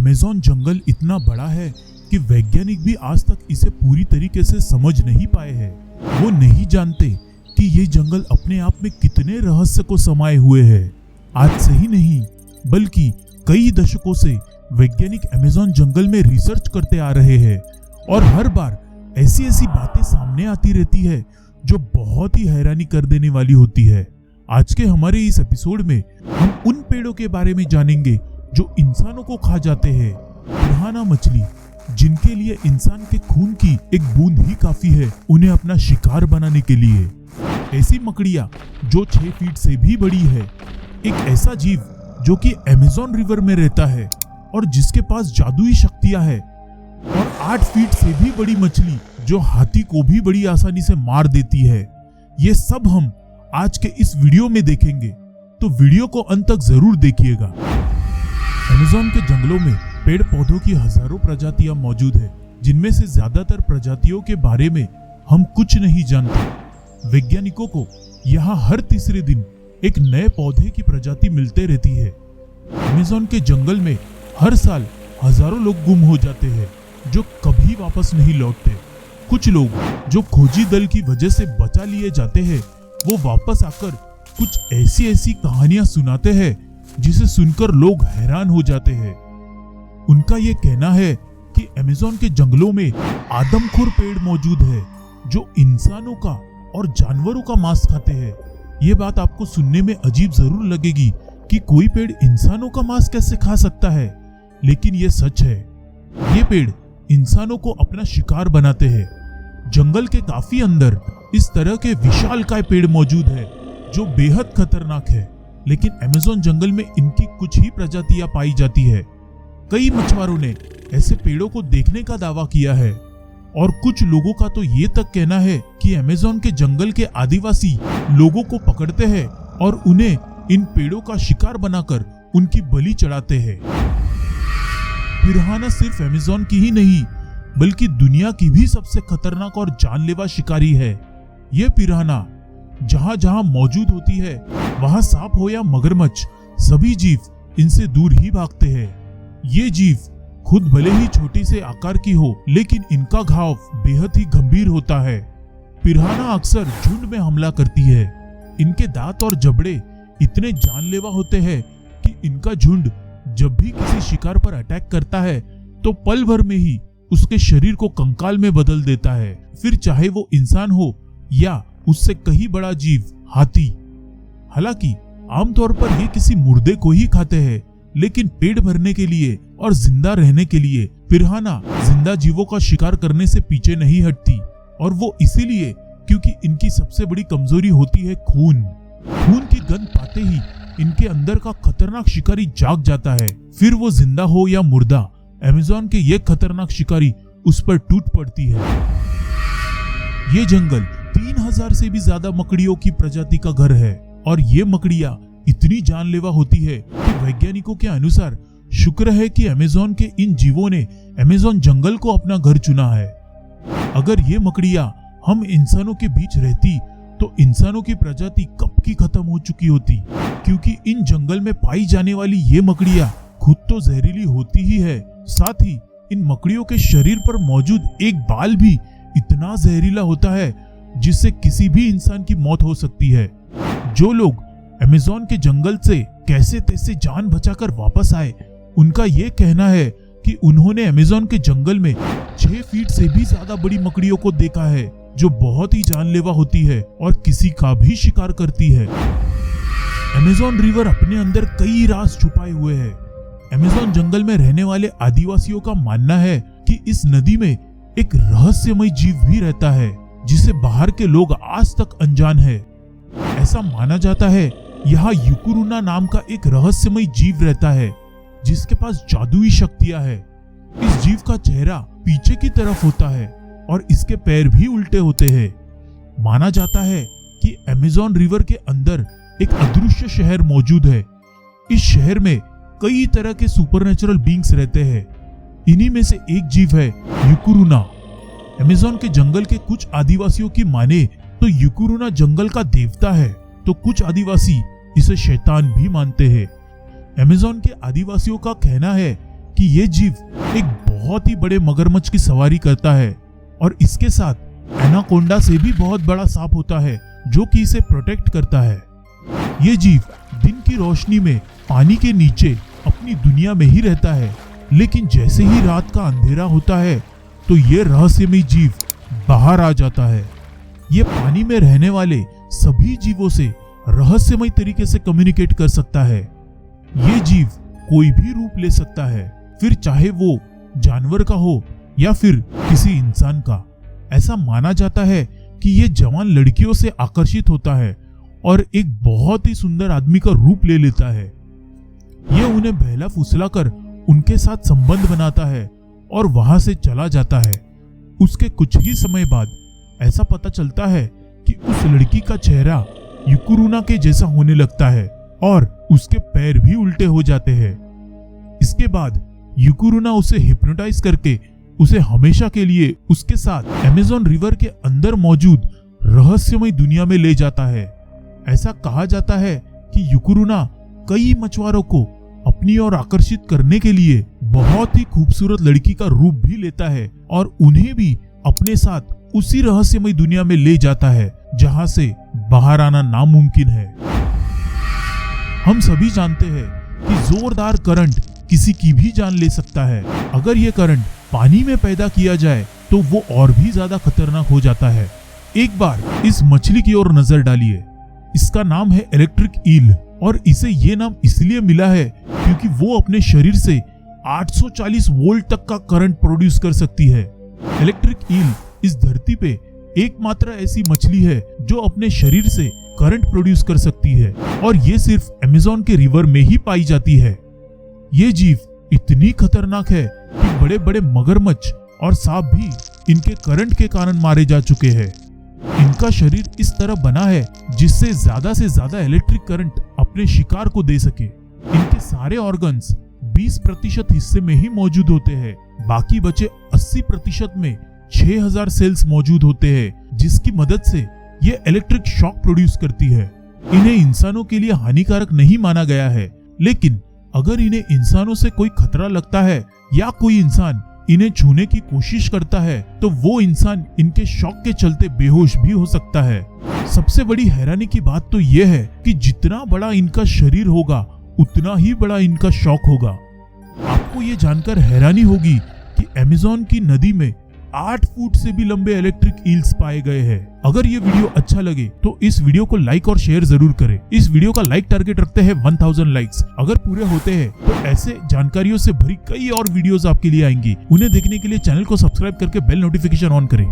Amazon जंगल इतना बड़ा है कि वैज्ञानिक भी आज तक इसे पूरी तरीके से समझ नहीं पाए हैं। वो नहीं जानते कि ये जंगल अपने आप में कितने रहस्य को समाये हुए है। आज से ही नहीं बल्कि कई दशकों से वैज्ञानिक अमेज़न जंगल में रिसर्च करते आ रहे हैं और हर बार ऐसी ऐसी बातें सामने आती रहती है जो बहुत ही हैरानी कर देने वाली होती है। आज के हमारे इस एपिसोड में हम उन पेड़ों के बारे में जानेंगे जो इंसानों को खा जाते हैं। पिरान्हा मछली, जिनके लिए इंसान के खून की एक बूंद ही काफी है उन्हें अपना शिकार बनाने के लिए। ऐसी मकड़ियां जो 6 फीट से भी बड़ी है। एक ऐसा जीव जो कि अमेज़न रिवर में रहता है और जिसके पास जादुई शक्तियां है। और 8 फीट से भी बड़ी मछली जो हाथी को भी बड़ी आसानी से मार देती है। ये सब हम आज के इस वीडियो में देखेंगे, तो वीडियो को अंत तक जरूर देखिएगा। अमेज़न के जंगलों में पेड़ पौधों की हजारों प्रजातियां मौजूद है, जिनमें से ज्यादातर प्रजातियों के बारे में हम कुछ नहीं जानते। वैज्ञानिकों को यहाँ हर तीसरे दिन एक नए पौधे की प्रजाति मिलते रहती है। अमेज़न के जंगल में हर साल हजारों लोग गुम हो जाते हैं जो कभी वापस नहीं लौटते। कुछ लोग जो खोजी दल की वजह से बचा लिए जाते हैं वो वापस आकर कुछ ऐसी कहानियां सुनाते हैं जिसे सुनकर लोग हैरान हो जाते हैं। उनका ये कहना है कि अमेज़न के जंगलों में आदमखोर पेड़ मौजूद है जो इंसानों का और जानवरों का मांस खाते हैं। ये बात आपको सुनने में अजीब जरूर लगेगी कि कोई पेड़ इंसानों का मांस कैसे खा सकता है, लेकिन ये सच है। ये पेड़ इंसानों को अपना शिकार बनाते हैं। जंगल के काफी अंदर इस तरह के विशालकाय पेड़ मौजूद है जो बेहद खतरनाक है, लेकिन अमेज़न जंगल में इनकी कुछ ही प्रजातियां पाई जाती है। कई मछुआरों ने ऐसे पेड़ों को देखने का दावा किया है और कुछ लोगों का तो ये तक कहना है कि अमेज़न के जंगल के आदिवासी लोगों को पकड़ते हैं और उन्हें इन पेड़ों का शिकार बनाकर उनकी बलि चढ़ाते हैं। पिरान्हा सिर्फ अमेज़न की ही नहीं बल्कि दुनिया की भी सबसे खतरनाक और जानलेवा शिकारी है। ये पिरान्हा जहां जहां मौजूद होती है वहां सांप हो या मगरमच्छ, सभी जीव इनसे दूर ही भागते हैं। ये जीव खुद भले ही छोटी से आकार की हो, लेकिन इनका घाव बेहद ही गंभीर होता है। पिरान्हा अक्सर झुंड में हमला करती है। इनके दांत और जबड़े इतने जानलेवा होते हैं कि इनका झुंड जब भी किसी शिकार पर अटैक करता है तो पल भर में ही उसके शरीर को कंकाल में बदल देता है, फिर चाहे वो इंसान हो या उससे कहीं बड़ा जीव, हाथी। हालांकि आमतौर पर ये किसी मुर्दे को ही खाते हैं, लेकिन पेट भरने के लिए और जिंदा रहने के लिए पिरान्हा जिंदा जीवों का शिकार करने से पीछे नहीं हटती। और वो इसीलिए क्योंकि इनकी सबसे बड़ी कमजोरी होती है खून। खून की गंध पाते ही इनके अंदर का खतरनाक शिकारी जाग जाता है। फिर वो जिंदा हो या मुर्दा, अमेज़न के ये खतरनाक शिकारी उस पर टूट पड़ती है। ये जंगल 3000 से भी ज्यादा मकड़ियों की प्रजाति का घर है और ये मकड़ियां इतनी जानलेवा होती है कि वैज्ञानिकों के अनुसार शुक्र है कि अमेज़न के इन जीवों ने अमेज़न जंगल को अपना घर चुना है। अगर ये मकड़ियां हम इंसानों के बीच रहती तो इंसानों की प्रजाति कब की खत्म हो चुकी होती, क्योंकि इन जंगल में पाई जाने वाली ये मकड़ियां खुद तो जहरीली होती ही है, साथ ही इन मकड़ियों के शरीर पर मौजूद एक बाल भी इतना जहरीला होता है जिससे किसी भी इंसान की मौत हो सकती है। जो लोग अमेज़न के जंगल से कैसे तैसे जान बचाकर वापस आए, उनका ये कहना है कि उन्होंने अमेज़न के जंगल में 6 फीट से भी ज्यादा बड़ी मकड़ियों को देखा है जो बहुत ही जानलेवा होती है और किसी का भी शिकार करती है। अमेज़न रिवर अपने अंदर कई राज छुपाए हुए है। अमेज़न जंगल में रहने वाले आदिवासियों का मानना है कि इस नदी में एक रहस्यमय जीव भी रहता है जिसे बाहर के लोग आज तक अनजान है। ऐसा माना जाता है यहाँ युकुरुना नाम का एक रहस्यमय जीव रहता है जिसके पास जादुई शक्तियां है। इस जीव का चेहरा पीछे की तरफ होता है और इसके पैर भी उल्टे होते हैं। माना जाता है कि अमेज़न रिवर के अंदर एक अदृश्य शहर मौजूद है। इस शहर में कई तरह के सुपरनेचुरल बीइंग्स रहते हैं। इन्हीं में से एक जीव है युकुरुना। अमेज़न के जंगल के कुछ आदिवासियों की माने तो युकुरुना जंगल का देवता है, तो कुछ आदिवासी इसे शैतान भी मानते हैं। अमेज़न के आदिवासियों का कहना है कि ये जीव एक बहुत ही बड़े मगरमच्छ की सवारी करता है और इसके साथ एनाकोंडा से भी बहुत बड़ा सांप होता है जो कि इसे प्रोटेक्ट करता है। ये जीव दिन की रोशनी में पानी के नीचे अपनी दुनिया में ही रहता है, लेकिन जैसे ही रात का अंधेरा होता है तो ये रहस्यमय जीव बाहर आ जाता है। ये पानी में रहने वाले सभी जीवों से रहस्यमय तरीके से कम्युनिकेट कर सकता है। ये जीव कोई भी रूप ले सकता है, फिर चाहे वो जानवर का हो या फिर किसी इंसान का। ऐसा माना जाता है कि ये जवान लड़कियों से आकर्षित होता है और एक बहुत ही सुंदर आदमी का रूप ले लेता है। ये उन्हें बहला फुसलाकर उनके साथ संबंध बनाता है और वहां से चला जाता है। उसके कुछ ही समय बाद ऐसा पता चलता है कि उस लड़की का चेहरा युकुरुना के जैसा होने लगता है और उसके पैर भी उल्टे हो जाते हैं। इसके बाद युकुरुना उसे हिप्नोटाइज करके उसे हमेशा के लिए उसके साथ अमेज़न रिवर के अंदर मौजूद रहस्यमय दुनिया में ले जाता है। ऐसा कहा जाता है कि युकुरुना कई मछुआरों को अपनी ओर आकर्षित करने के लिए बहुत ही खूबसूरत लड़की का रूप भी लेता है और उन्हें भी अपने साथ उसी रहस्यमय दुनिया में ले जाता है जहां से बाहर आना नामुमकिन है। हम सभी जानते हैं कि जोरदार करंट किसी की भी जान ले सकता है। अगर ये करंट पानी में पैदा किया जाए तो वो और भी ज्यादा खतरनाक हो जाता है। एक बार इस मछली की ओर नजर डालिए। इसका नाम है इलेक्ट्रिक ईल और इसे ये नाम इसलिए मिला है क्योंकि वो अपने शरीर से 840 वोल्ट तक का करंट प्रोड्यूस कर सकती है। इलेक्ट्रिक ईल इस धरती पे एकमात्र ऐसी मछली है जो अपने शरीर से करंट प्रोड्यूस कर सकती है और ये सिर्फ अमेज़न के रिवर में ही पाई जाती है। ये जीव इतनी खतरनाक है कि बड़े बड़े मगरमच्छ और सांप भी इनके करंट के कारण मारे जा चुके हैं। इनका शरीर इस तरह बना है जिससे ज्यादा से ज्यादा इलेक्ट्रिक करंट अपने शिकार को दे सके। इनके सारे ऑर्गन्स 20% हिस्से में ही मौजूद होते हैं, बाकी बचे 80% में 6000 सेल्स मौजूद होते हैं जिसकी मदद से ये इलेक्ट्रिक शॉक प्रोड्यूस करती है। इन्हें इंसानों के लिए हानिकारक नहीं माना गया है, लेकिन अगर इन्हें इंसानों से कोई खतरा लगता है या कोई इंसान इन्हें छूने की कोशिश करता है तो वो इंसान इनके शॉक के चलते बेहोश भी हो सकता है। सबसे बड़ी हैरानी की बात तो यह है कि जितना बड़ा इनका शरीर होगा उतना ही बड़ा इनका शॉक होगा। आपको ये जानकर हैरानी होगी कि अमेज़न की नदी में 8 फुट से भी लंबे इलेक्ट्रिक ईल्स पाए गए हैं। अगर ये वीडियो अच्छा लगे तो इस वीडियो को लाइक और शेयर जरूर करें। इस वीडियो का लाइक टारगेट रखते हैं 1000 लाइक्स। अगर पूरे होते हैं तो ऐसे जानकारियों से भरी कई और वीडियोस आपके लिए आएंगी। उन्हें देखने के लिए चैनल को सब्सक्राइब करके बेल नोटिफिकेशन ऑन करें।